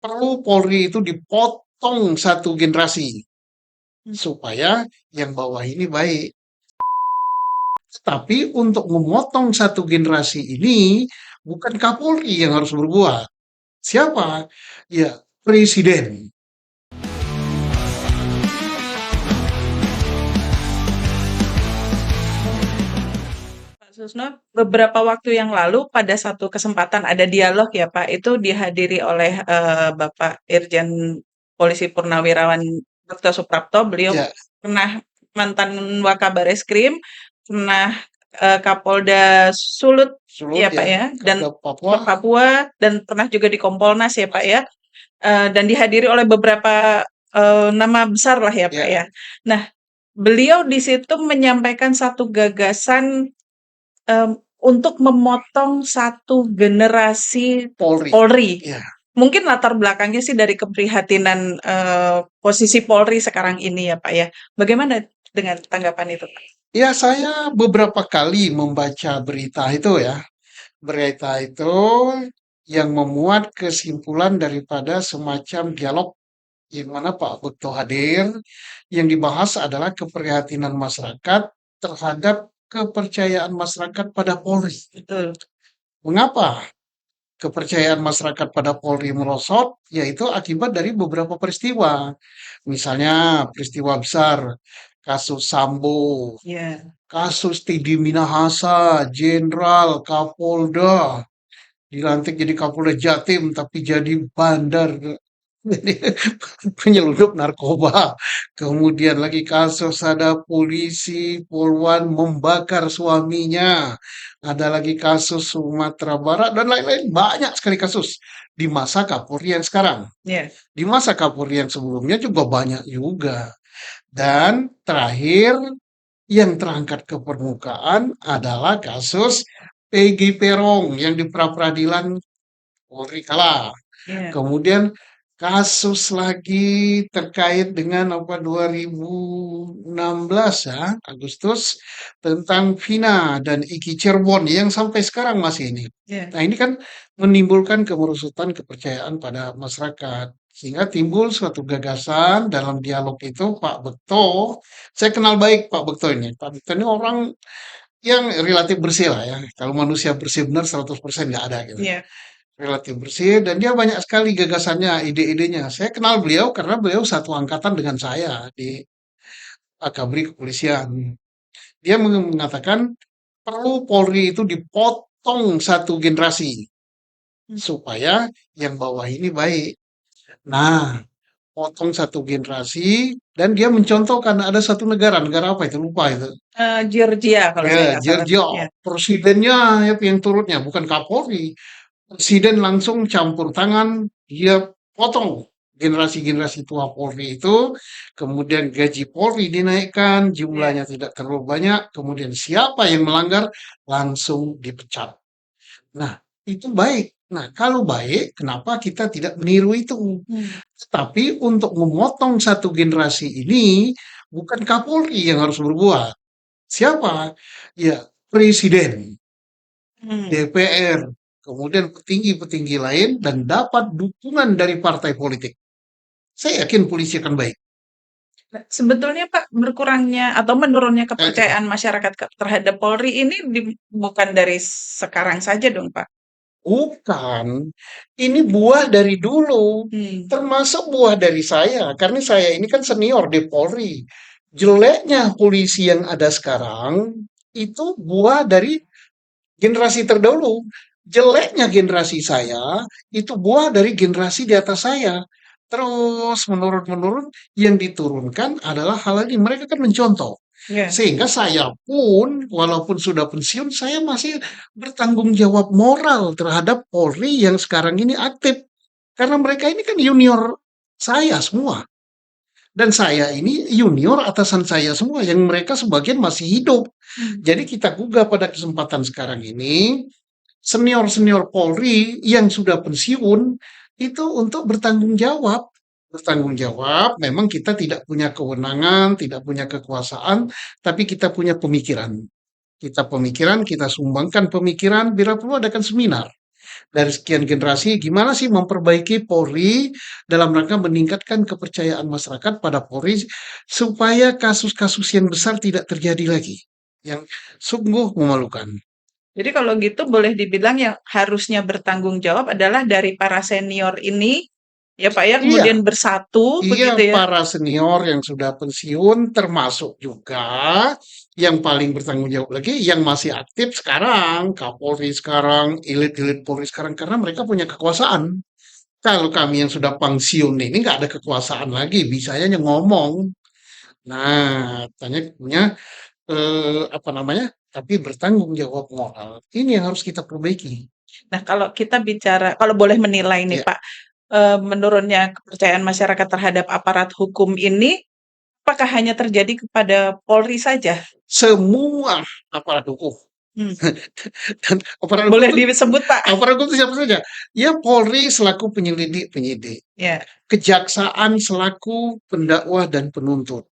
perlu Polri itu dipotong satu generasi Hmm. supaya yang bawah ini baik. Tapi untuk memotong satu generasi ini bukan Kapolri yang harus berbuat. Siapa? Ya, presiden. Pak Susno, beberapa waktu yang lalu pada satu kesempatan ada dialog ya Pak, itu dihadiri oleh Bapak Irjen Polisi Purnawirawan Dr. Suprapto. Beliau Ya, pernah mantan Wakabareskrim, pernah Kapolda Sulut Sulut ya Pak ya, ya, dan Kapolda Papua. Papua, dan pernah juga di Kompolnas ya Pak ya. Dan dihadiri oleh beberapa nama besar lah ya Pak Ya, ya. Nah, beliau di situ menyampaikan satu gagasan untuk memotong satu generasi Polri. Polri. Ya, Mungkin latar belakangnya sih dari keprihatinan posisi Polri sekarang ini ya Pak ya. Bagaimana dengan tanggapan itu Pak? ya saya beberapa kali membaca berita itu ya. Berita itu yang memuat kesimpulan daripada semacam dialog di mana Pak Bekto hadir, yang dibahas adalah keprihatinan masyarakat terhadap kepercayaan masyarakat pada Polri. Betul. Mengapa kepercayaan masyarakat pada Polri merosot? Yaitu akibat dari beberapa peristiwa. Misalnya peristiwa besar, kasus Sambo, Ya. kasus Teddy Minahasa, Jenderal, Kapolda, dilantik jadi Kapolda Jatim tapi jadi bandar penyelundup narkoba. Kemudian lagi kasus ada polisi Polwan membakar suaminya. Ada lagi kasus Sumatera Barat dan lain-lain. Banyak sekali kasus di masa Kapolri yang sekarang. Ya. Di masa Kapolri yang sebelumnya juga banyak juga. Dan terakhir yang terangkat ke permukaan adalah kasus Peggy Perong yang di pra-peradilan Polri kalah. Ya. Kemudian kasus lagi terkait dengan apa 2016 ya, Agustus tentang Vina dan Iki Cirebon yang sampai sekarang masih ini. Ya. Nah, ini kan menimbulkan kemerosotan kepercayaan pada masyarakat. Sehingga timbul suatu gagasan dalam dialog itu Pak Bekto. Saya kenal baik Pak Bekto ini. Pak Bekto ini orang yang relatif bersih lah ya. Kalau manusia bersih benar 100% nggak ada gitu, Ya. relatif bersih dan dia banyak sekali gagasannya, ide-idenya. Saya kenal beliau karena beliau satu angkatan dengan saya di Akabri Kepolisian. Dia mengatakan perlu Polri itu dipotong satu generasi supaya yang bawah ini baik. Nah, potong satu generasi dan dia mencontohkan ada satu negara, negara apa itu lupa itu. Georgia kalau Ya, saya nggak salah. Georgia, Ya. presidennya ya, yang turutnya bukan Kapolri. Presiden langsung campur tangan, dia potong generasi-generasi tua Polri itu, kemudian gaji Polri dinaikkan, Ya. jumlahnya tidak terlalu banyak, kemudian siapa yang melanggar langsung dipecat. Nah, itu baik. Nah, kalau baik, kenapa kita tidak meniru itu? Hmm. Tapi untuk memotong satu generasi ini, bukan Kapolri yang harus berbuat. Siapa? Ya, presiden. Hmm. DPR, kemudian petinggi-petinggi lain dan dapat dukungan dari partai politik. Saya yakin polisi akan baik. Nah, sebetulnya Pak, berkurangnya atau menurunnya Eh, kepercayaan masyarakat terhadap Polri ini bukan dari sekarang saja dong, Pak? Bukan, ini buah dari dulu, Hmm. termasuk buah dari saya, karena saya ini kan senior di Polri. Jeleknya polisi yang ada sekarang itu buah dari generasi terdahulu. Jeleknya generasi saya itu buah dari generasi di atas saya. Terus menurun-menurun yang diturunkan adalah hal ini. Mereka kan mencontoh. Ya. Sehingga saya pun walaupun sudah pensiun saya masih bertanggung jawab moral terhadap Polri yang sekarang ini aktif. Karena mereka ini kan junior saya semua. Dan saya ini junior atasan saya semua yang mereka sebagian masih hidup. Hmm. Jadi kita gugah pada kesempatan sekarang ini senior-senior Polri yang sudah pensiun itu untuk bertanggung jawab. Bertanggung jawab, memang kita tidak punya kewenangan, tidak punya kekuasaan, tapi kita punya pemikiran. Kita pemikiran, kita sumbangkan pemikiran, bila perlu adakan seminar. Dari sekian generasi, gimana sih memperbaiki Polri dalam rangka meningkatkan kepercayaan masyarakat pada Polri supaya kasus-kasus yang besar tidak terjadi lagi. Yang sungguh memalukan. Jadi kalau gitu boleh dibilang yang harusnya bertanggung jawab adalah dari para senior ini, ya Pak ya, Iya, kemudian bersatu iya, begitu ya. para senior yang sudah pensiun termasuk juga yang paling bertanggung jawab lagi yang masih aktif sekarang, Kapolri sekarang, elit-elit Polri sekarang karena mereka punya kekuasaan. Kalau kami yang sudah pensiun ini nggak ada kekuasaan lagi, bisanya hanya ngomong. Nah, tanya punya apa namanya? Tapi bertanggung jawab moral. Ini yang harus kita perbaiki. Nah, kalau kita bicara, kalau boleh menilai nih Ya, Pak, menurunnya kepercayaan masyarakat terhadap aparat hukum ini, apakah hanya terjadi kepada Polri saja? semua aparat hukum Hmm, dan boleh disebut Pak? aparat hukum itu siapa saja? Ya Polri selaku penyelidik penyidik, Ya, kejaksaan selaku pendakwah dan penuntut,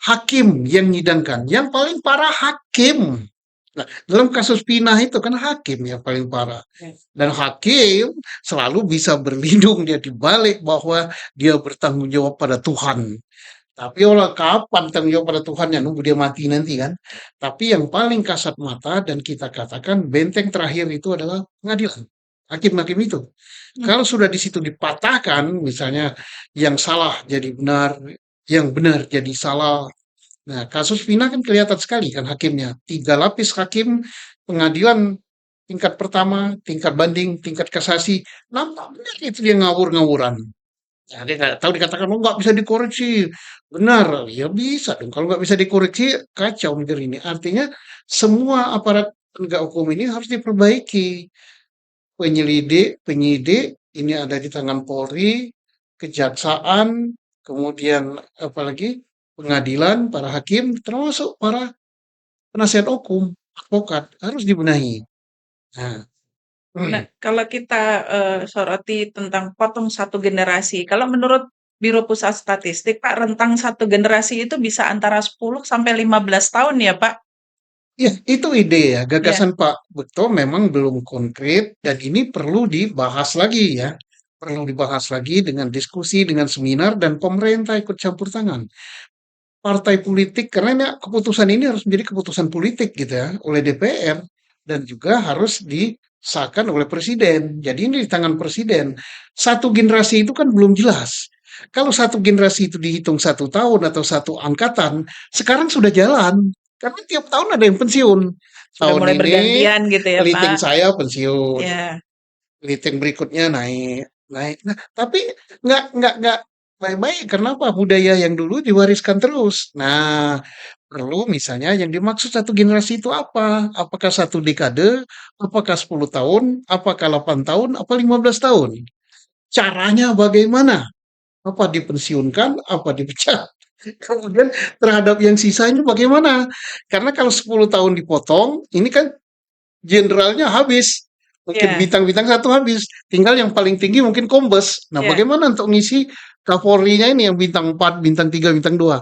hakim yang menyidangkan, yang paling parah hakim. Nah, dalam kasus Pinah itu kan hakim yang paling parah. ya. Dan hakim selalu bisa berlindung dia di balik bahwa dia bertanggung jawab pada Tuhan. Tapi olah kapan tanggung jawab pada Tuhan ya nunggu dia mati nanti kan. Tapi yang paling kasat mata dan kita katakan benteng terakhir itu adalah pengadilan. Hakim-hakim itu. Hmm, Kalau sudah di situ dipatahkan, misalnya yang salah jadi benar, yang benar jadi salah. Nah, kasus Vina kan kelihatan sekali kan hakimnya. 3 lapis hakim pengadilan tingkat pertama, tingkat banding, tingkat kasasi. Nampak benar itu dia ngawur-ngawuran. Ya, dia nggak tahu dikatakan, oh nggak bisa dikoreksi. Benar, ya bisa dong. Kalau nggak bisa dikoreksi, kacau negeri ini. Artinya semua aparat penegak hukum ini harus diperbaiki. Penyelidik, penyidik, ini ada di tangan Polri, kejaksaan, kemudian apalagi pengadilan, para hakim, termasuk para penasihat hukum, advokat, harus dibenahi. Nah, Nah, kalau kita soroti tentang potong satu generasi, kalau menurut Biro Pusat Statistik, Pak, rentang satu generasi itu bisa antara 10 sampai 15 tahun ya, Pak? ya, itu ide ya. Ya, Gagasan Pak Bekto memang belum konkret dan ini perlu dibahas lagi ya. Perlu dibahas lagi dengan diskusi, dengan seminar dan pemerintah ikut campur tangan. Partai politik karena keputusan ini harus menjadi keputusan politik gitu ya oleh DPR dan juga harus disahkan oleh presiden. Jadi ini di tangan presiden. Satu generasi itu kan belum jelas. Kalau satu generasi itu dihitung 1 tahun atau satu angkatan, sekarang sudah jalan. Karena tiap tahun ada yang pensiun. sudah Tahun mulai ini bergantian gitu ya, Liting Pak? saya pensiun, Ya. Liting berikutnya naik, naik. Nah, tapi nggak baik-baik. Kenapa? Budaya yang dulu diwariskan terus. Nah, perlu misalnya yang dimaksud satu generasi itu apa? Apakah satu dekade? Apakah 10 tahun? Apakah 8 tahun? Apa 15 tahun? Caranya bagaimana? Apa dipensiunkan? Apa dipecat? Kemudian terhadap yang sisanya bagaimana? Karena kalau 10 tahun dipotong, ini kan jenderalnya habis. Mungkin Ya, bintang-bintang satu habis. Tinggal yang paling tinggi mungkin kombes. Nah, ya. bagaimana untuk ngisi Kapolrinya ini yang bintang 4, bintang 3, bintang 2?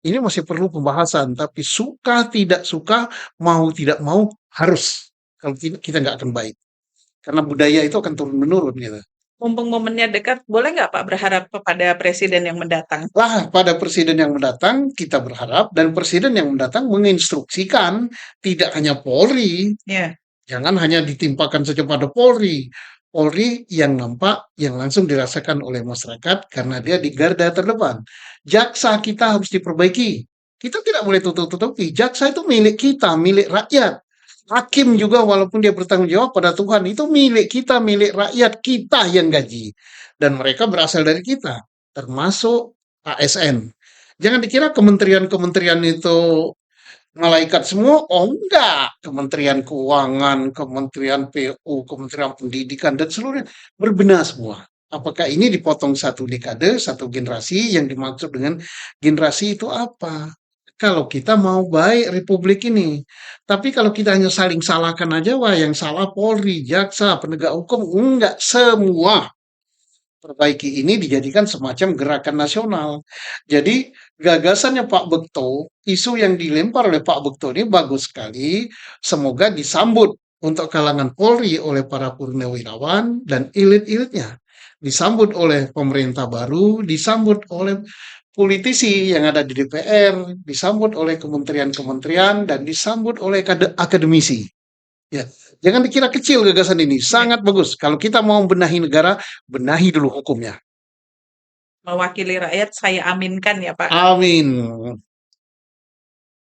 Ini masih perlu pembahasan. Tapi suka tidak suka, mau tidak mau, harus. Kalau tidak, kita nggak akan baik. Karena budaya itu akan turun-menurun gitu. Mumpung momennya dekat, boleh nggak Pak berharap kepada presiden yang mendatang? Lah, pada presiden yang mendatang, kita berharap, dan presiden yang mendatang menginstruksikan tidak hanya Polri, Ya. jangan hanya ditimpakan saja pada Polri. Polri yang nampak, yang langsung dirasakan oleh masyarakat karena dia di garda terdepan. Jaksa kita harus diperbaiki. Kita tidak boleh tutup-tutupi. Jaksa itu milik kita, milik rakyat. Hakim juga walaupun dia bertanggung jawab pada Tuhan, itu milik kita, milik rakyat kita yang gaji. Dan mereka berasal dari kita, termasuk ASN. Jangan dikira kementerian-kementerian itu malaikat semua, oh enggak. Kementerian Keuangan, Kementerian PU, Kementerian Pendidikan, dan seluruhnya berbenah semua. Apakah ini dipotong satu dekade, satu generasi, yang dimaksud dengan generasi itu apa? Kalau kita mau baik Republik ini. Tapi kalau kita hanya saling salahkan aja, wah yang salah Polri, Jaksa, penegak hukum, enggak semua perbaiki ini dijadikan semacam gerakan nasional. Jadi gagasannya Pak Bekto, isu yang dilempar oleh Pak Bekto ini bagus sekali. Semoga disambut untuk kalangan Polri oleh para purnawirawan dan elit-elitnya, disambut oleh pemerintah baru, disambut oleh politisi yang ada di DPR, disambut oleh kementerian-kementerian, dan disambut oleh akademisi. Ya, jangan dikira kecil gagasan ini, Iya, sangat bagus. Kalau kita mau benahi negara, benahi dulu hukumnya. mewakili rakyat saya aminkan ya Pak. Amin.